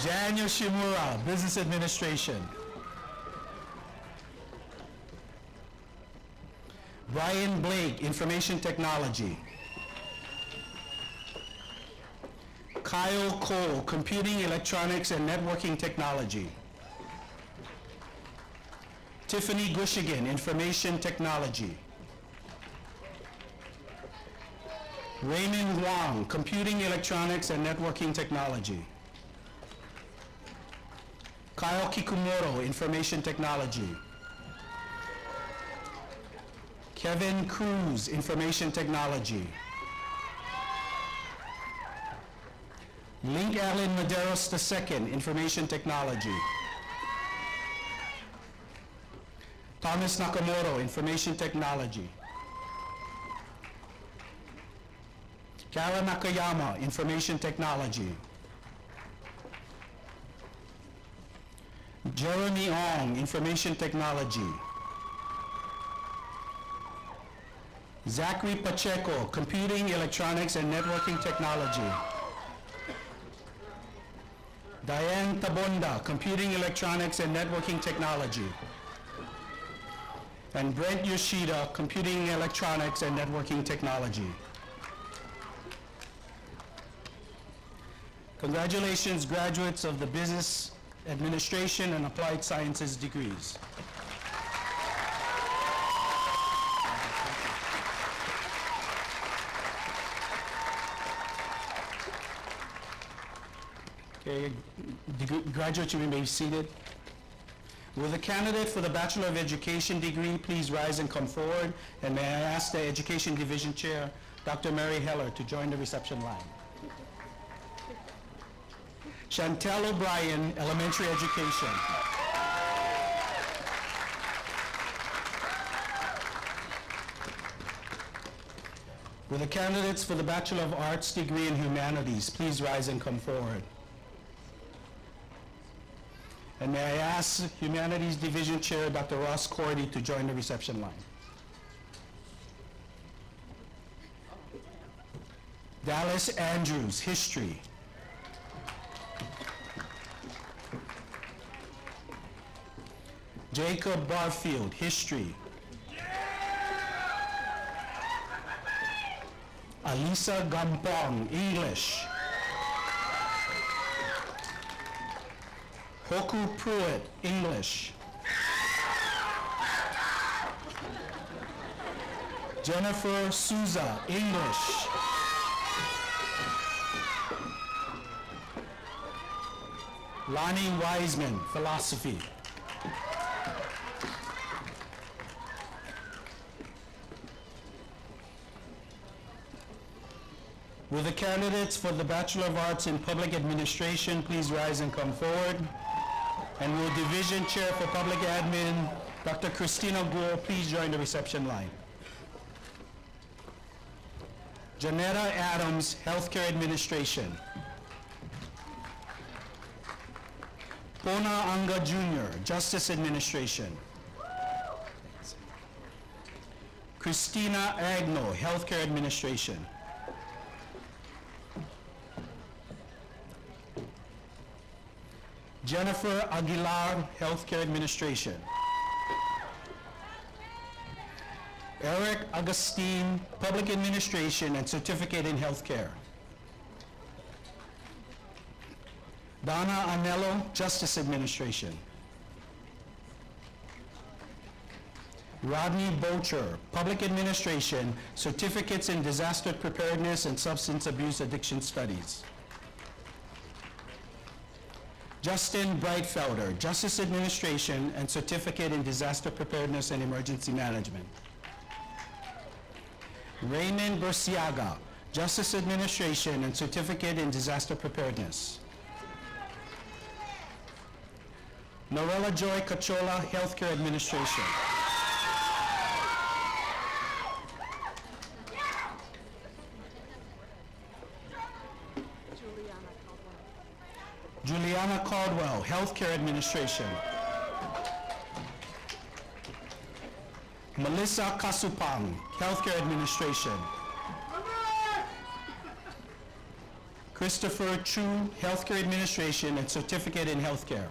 Jan Yoshimura, Business Administration. Brian Blake, Information Technology. Kyle Cole, Computing, Electronics, and Networking Technology. Tiffany Gushigan, Information Technology. Raymond Wang, Computing, Electronics, and Networking Technology. Kyle Kikumoto, Information Technology. Kevin Cruz, Information Technology. Link Allen Maderos II, Information Technology. Thomas Nakamoto, Information Technology. Kara Nakayama, Information Technology. Jeremy Ong, Information Technology. Zachary Pacheco, Computing, Electronics, and Networking Technology. Diane Tabonda, Computing, Electronics, and Networking Technology. And Brent Yoshida, Computing, Electronics, and Networking Technology. Congratulations, graduates of the Business Administration and Applied Sciences degrees. Okay, graduates, you may be seated. Will the candidate for the Bachelor of Education degree please rise and come forward? And may I ask the Education Division Chair, Dr. Mary Heller, to join the reception line. Chantel O'Brien, Elementary Education. Will the candidates for the Bachelor of Arts degree in Humanities please rise and come forward? And may I ask Humanities Division Chair Dr. Ross Cordy to join the reception line. Dallas Andrews, History. Jacob Barfield, History. Alisa Gampong, English. Hoku Pruitt, English. Jennifer Souza, English. Lonnie Wiseman, Philosophy. Will the candidates for the Bachelor of Arts in Public Administration please rise and come forward? And will Division Chair for Public Admin, Dr. Christina Guo, please join the reception line. Janetta Adams, Healthcare Administration. Pona Anga Jr., Justice Administration. Christina Agno, Healthcare Administration. Jennifer Aguilar, Healthcare Administration. Eric Agustin, Public Administration and Certificate in Healthcare. Donna Anello, Justice Administration. Rodney Bocher, Public Administration, Certificates in Disaster Preparedness and Substance Abuse Addiction Studies. Justin Breitfelder, Justice Administration and Certificate in Disaster Preparedness and Emergency Management. Raymond Burciaga, Justice Administration and Certificate in Disaster Preparedness. Norella Joy Cachola, Healthcare Administration. Juliana Caldwell, Healthcare Administration. Melissa Kasupang, Healthcare Administration. Christopher Chu, Healthcare Administration and Certificate in Healthcare.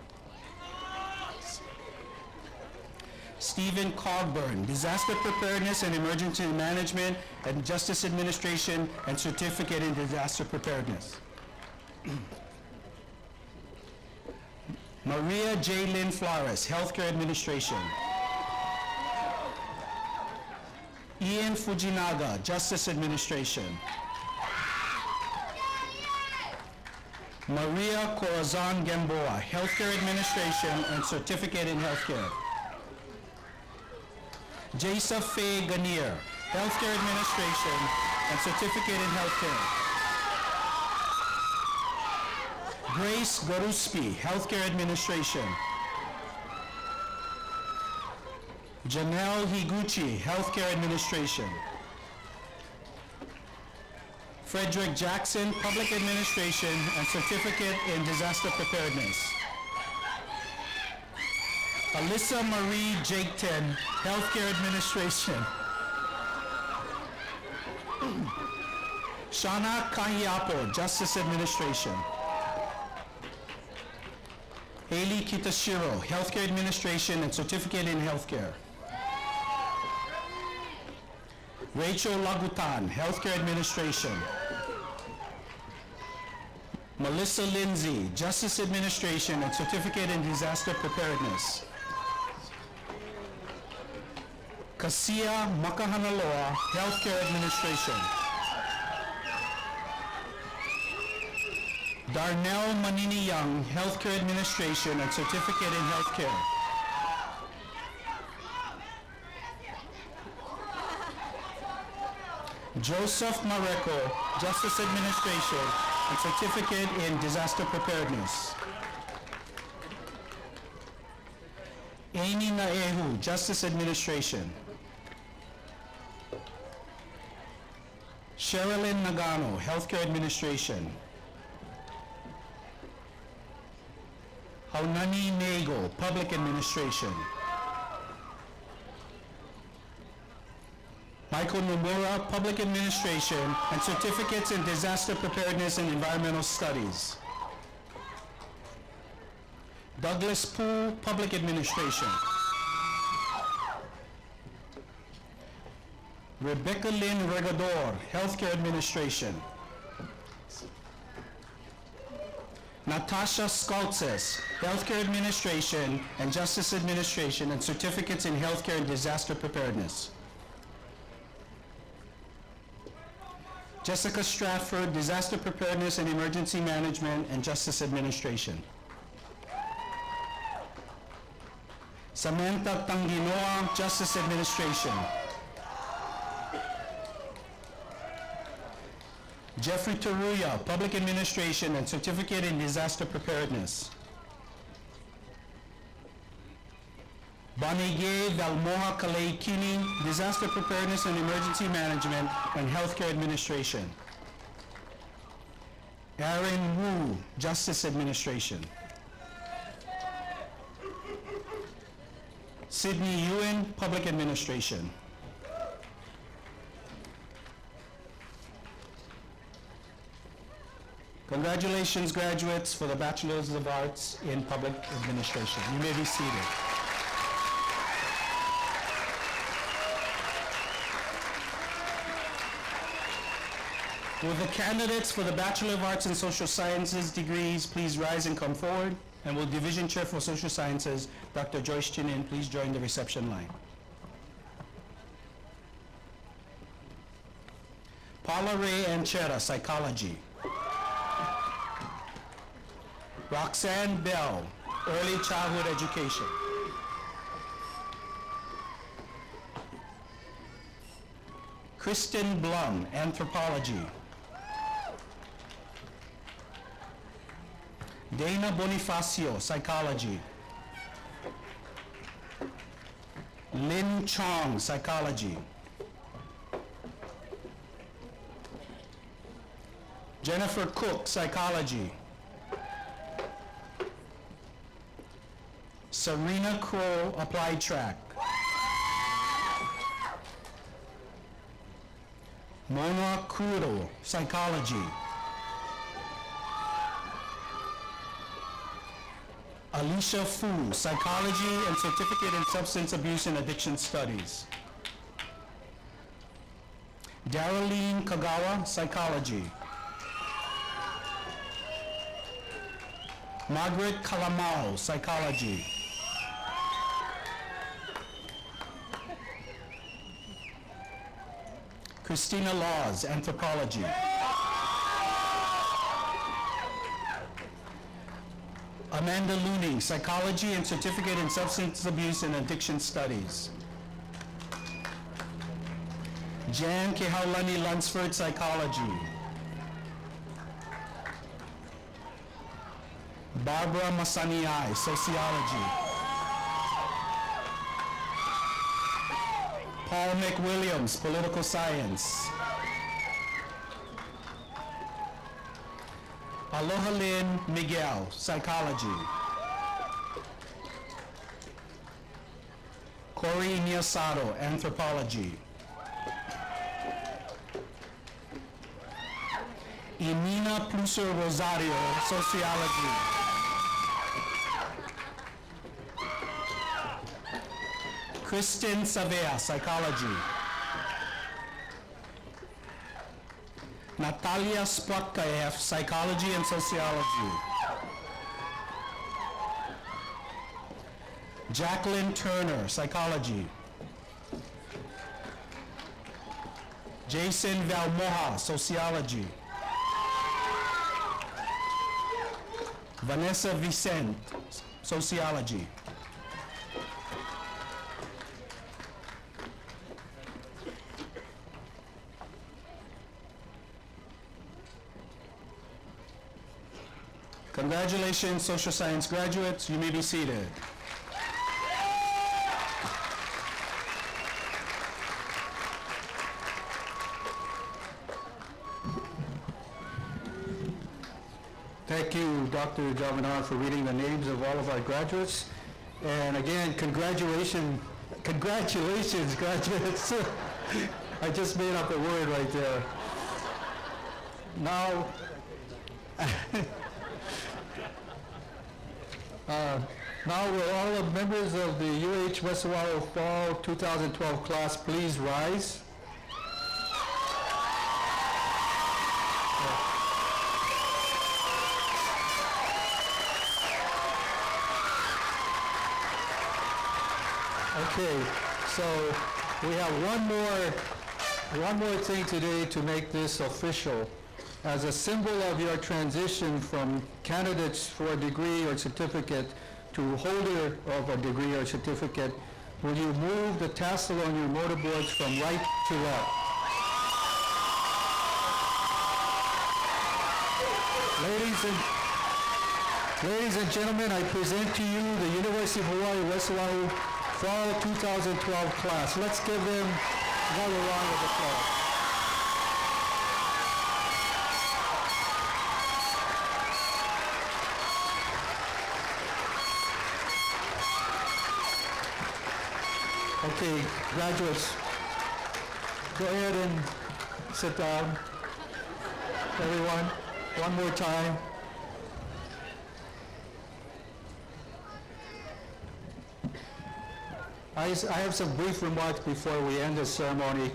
Stephen Cogburn, Disaster Preparedness and Emergency Management and Justice Administration and Certificate in Disaster Preparedness. Maria J. Lynn Flores, Healthcare Administration. Ian Fujinaga, Justice Administration. Maria Corazon Gamboa, Healthcare Administration and Certificate in Healthcare. Jasa Faye Ganier, Healthcare Administration and Certificate in Healthcare. Grace Garuspi, Healthcare Administration. Janelle Higuchi, Healthcare Administration. Frederick Jackson, Public Administration and Certificate in Disaster Preparedness. Alyssa Marie Jaketon, Healthcare Administration. Shana Kahiapo, Justice Administration. Haley Kitashiro, Healthcare Administration and Certificate in Healthcare. Rachel Lagutan, Healthcare Administration. Melissa Lindsay, Justice Administration and Certificate in Disaster Preparedness. Kasia Makahanaloa, Healthcare Administration. Darnell Manini Young, Healthcare Administration and Certificate in Healthcare. Joseph Mareko, Justice Administration and Certificate in Disaster Preparedness. Amy Naehu, Justice Administration. Sherilyn Nagano, Healthcare Administration. Haunani Nego, Public Administration. Michael Nomura, Public Administration and Certificates in Disaster Preparedness and Environmental Studies. Douglas Poole, Public Administration. Rebecca Lynn Regador, Healthcare Administration. Natasha Skaltzes, Healthcare Administration and Justice Administration and Certificates in Healthcare and Disaster Preparedness. Jessica Stratford, Disaster Preparedness and Emergency Management and Justice Administration. Samantha Tanginoa, Justice Administration. Jeffrey Taruya, Public Administration and Certificate in Disaster Preparedness. Banige Valmoha Kaleikini, Disaster Preparedness and Emergency Management and Healthcare Administration. Aaron Wu, Justice Administration. Sydney Ewan, Public Administration. Congratulations, graduates, for the Bachelors of Arts in Public Administration. You may be seated. Will the candidates for the Bachelor of Arts in Social Sciences degrees please rise and come forward? And will Division Chair for Social Sciences, Dr. Joyce Chinin, please join the reception line. Paula Ray Anchetta, Psychology. Roxanne Bell, Early Childhood Education. Kristen Blum, Anthropology. Dana Bonifacio, Psychology. Lynn Chong, Psychology. Jennifer Cook, Psychology. Serena Crow, Applied Track. Mona Kuro, Psychology. Alicia Fu, Psychology and Certificate in Substance Abuse and Addiction Studies. Darylene Kagawa, Psychology. Margaret Calamao, Psychology. Christina Laws, Anthropology. Amanda Looney, Psychology and Certificate in Substance Abuse and Addiction Studies. Jan Kehaulani Lunsford, Psychology. Barbara Masaniai, Sociology. Paul McWilliams, Political Science. Aloha Lynn Miguel, Psychology. Corey Niasato, Anthropology. Emina Pluser Rosario, Sociology. Kristen Savea, Psychology. Natalia Spotkaev, Psychology and Sociology. Jacqueline Turner, Psychology. Jason Valmoha, Sociology. Vanessa Vicente, Sociology. Congratulations, social science graduates. You may be seated. Thank you, Dr. Javanar, for reading the names of all of our graduates. And again, congratulations, graduates. I just made up a word right there. Now, now will all the members of the UH West Oahu Fall 2012 class please rise? Okay, so we have one more thing today to make this official. As a symbol of your transition from candidates for a degree or certificate to holder of a degree or certificate, will you move the tassel on your motorboards from right to left? Ladies and gentlemen, I present to you the University of Hawaii West Oahu Fall 2012 class. Let's give them another round of applause. Okay, graduates, go ahead and sit down. Everyone, one more time. I have some brief remarks before we end this ceremony.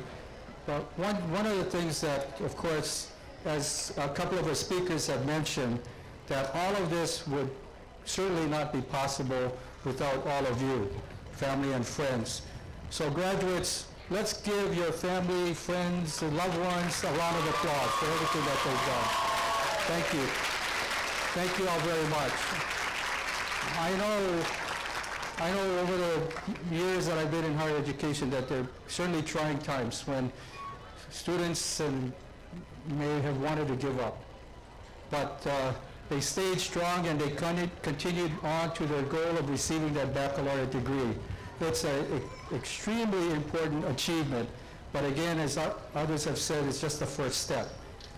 But one of the things that, of course, as a couple of our speakers have mentioned, that all of this would certainly not be possible without all of you, family and friends. So graduates, let's give your family, friends, and loved ones a round of applause for everything that they've done. Thank you. Thank you all very much. I know over the years that I've been in higher education that there are certainly trying times when students may have wanted to give up. But they stayed strong and they continued on to their goal of receiving that baccalaureate degree. It's an extremely important achievement, but again, as others have said, it's just the first step.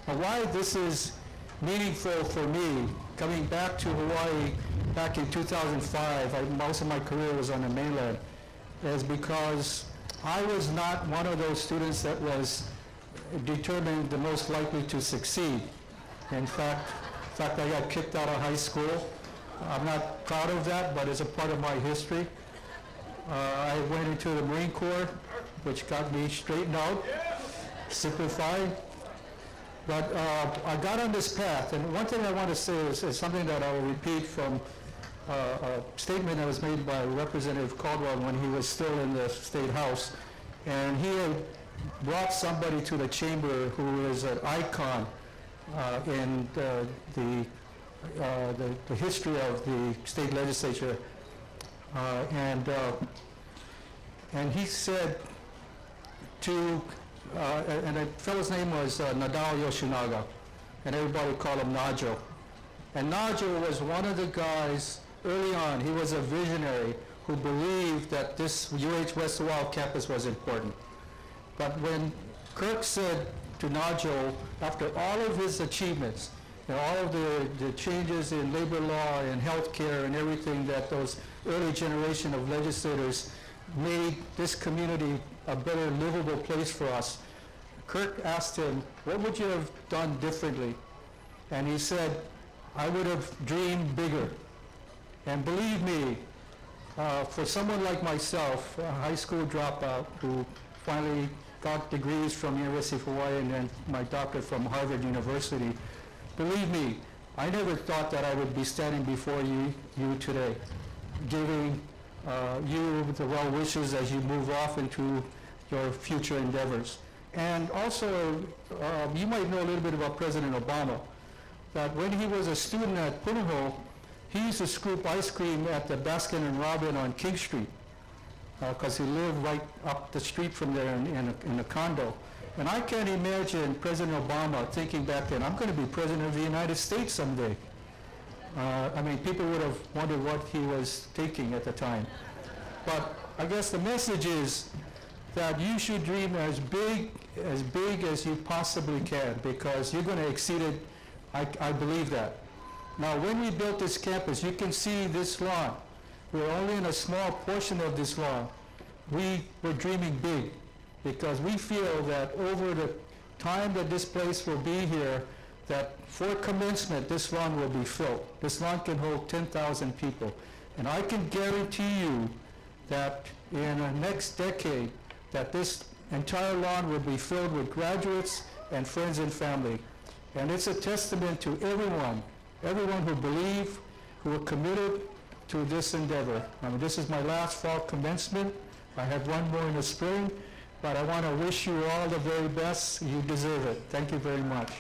Now, why this is meaningful for me, coming back to Hawaii back in 2005, most of my career was on the mainland, is because I was not one of those students that was determined the most likely to succeed. In fact, I got kicked out of high school. I'm not proud of that, but it's a part of my history. I went into the Marine Corps, which got me straightened out, simplified. But I got on this path, and one thing I want to say is something that I will repeat from a statement that was made by Representative Caldwell when he was still in the State House. And he had brought somebody to the chamber who is an icon in the history of the state legislature. And he said to, and the fellow's name was Nadao Yoshinaga, and everybody called him Najo. And Najo was one of the guys early on. He was a visionary who believed that this UH West Oahu campus was important. But when Kirk said to Najo, after all of his achievements, and all of the changes in labor law and health care and everything that those early generation of legislators made this community a better livable place for us, Kirk asked him, what would you have done differently? And he said, I would have dreamed bigger. And believe me, for someone like myself, a high school dropout who finally got degrees from University of Hawaii and then my doctorate from Harvard University, believe me, I never thought that I would be standing before you today, giving you the well wishes as you move off into your future endeavors. And also, you might know a little bit about President Obama, that when he was a student at Punahou, he used to scoop ice cream at the Baskin and Robin on King Street, because he lived right up the street from there in a condo. And I can't imagine President Obama thinking back then, I'm going to be president of the United States someday. I mean, people would have wondered what he was thinking at the time. But I guess the message is that you should dream as big as you possibly can, because you're going to exceed it. I believe that. Now, when we built this campus, you can see this lawn. We're only in a small portion of this lawn. We were dreaming big, because we feel that over the time that this place will be here, that for commencement, this lawn will be filled. This lawn can hold 10,000 people. And I can guarantee you that in the next decade, that this entire lawn will be filled with graduates and friends and family. And it's a testament to everyone who believe, who are committed to this endeavor. I mean, this is my last fall commencement. I have one more in the spring, but I want to wish you all the very best. You deserve it. Thank you very much.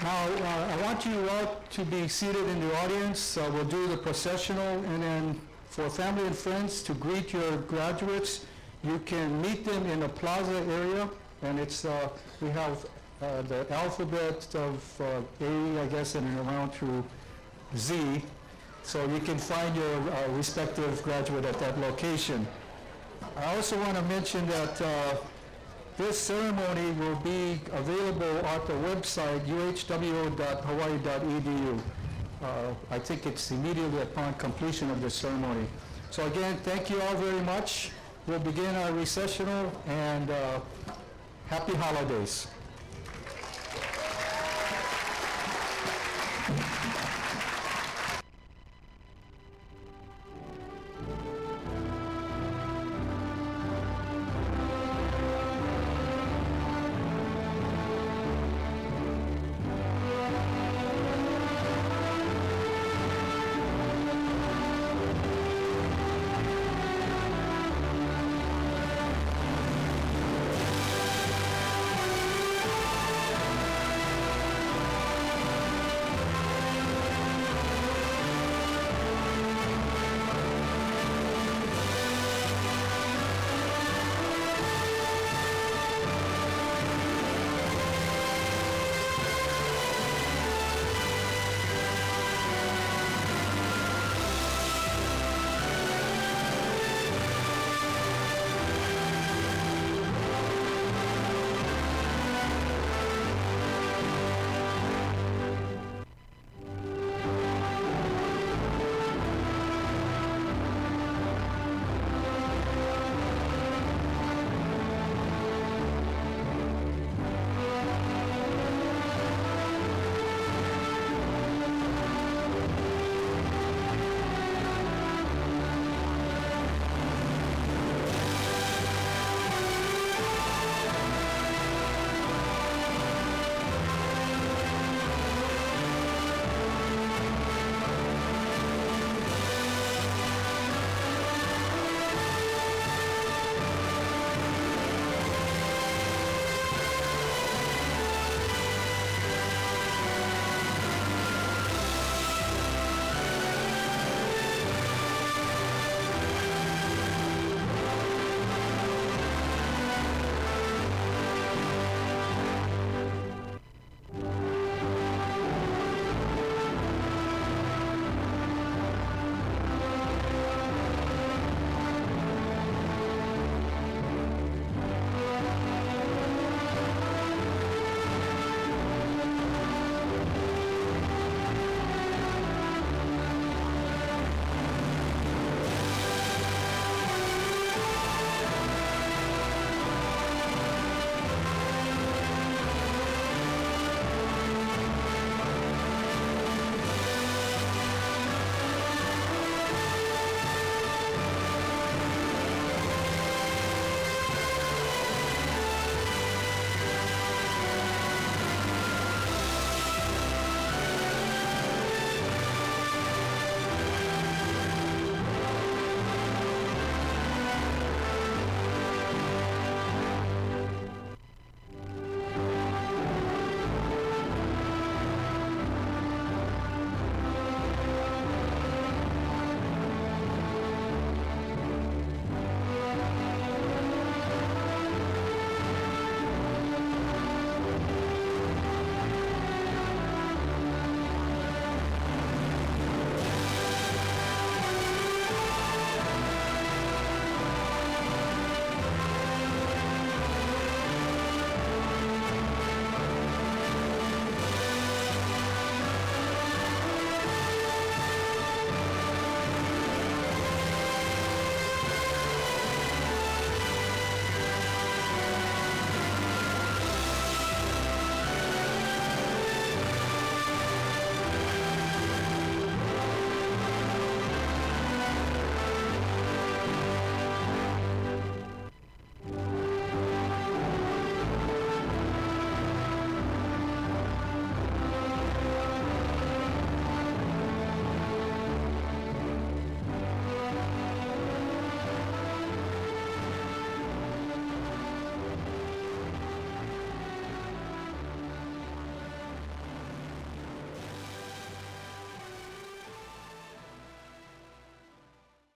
Now, I want you all to be seated in the audience. We'll do the processional, and then for family and friends to greet your graduates, you can meet them in the plaza area, and it's we have the alphabet of A, I guess, and around through Z, so you can find your respective graduate at that location. I also want to mention that this ceremony will be available at the website uhwo.hawaii.edu. I think it's immediately upon completion of the ceremony. So again, thank you all very much. We'll begin our recessional, and happy holidays.